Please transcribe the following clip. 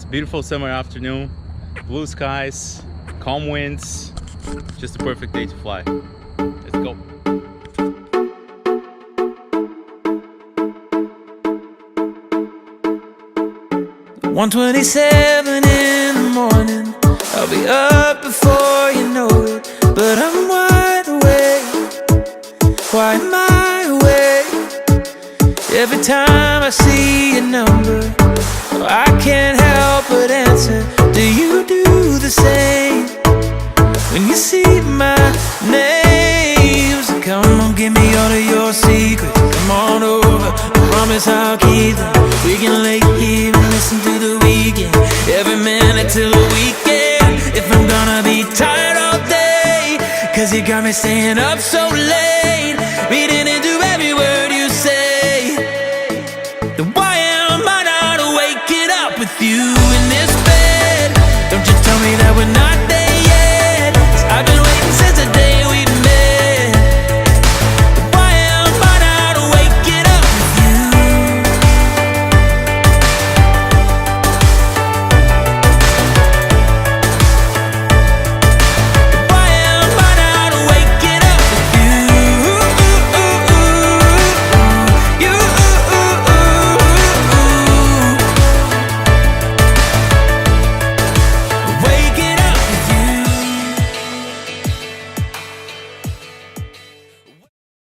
Beautiful summer afternoon, blue skies, calm winds, just a perfect day to fly. Let's go. "1:27 in the morning, I'll be up before you know it, but I'm wide awake. Why am I awake? Every time I see your number, I can't help but answer. Do you do the same when you see my name? So come on, give me all of your secrets. Come on over, I promise I'll keep them. We can lay here and listen to the weekend, every minute till the weekend. If I'm gonna be tired all day, 'cause you got me staying up so late, reading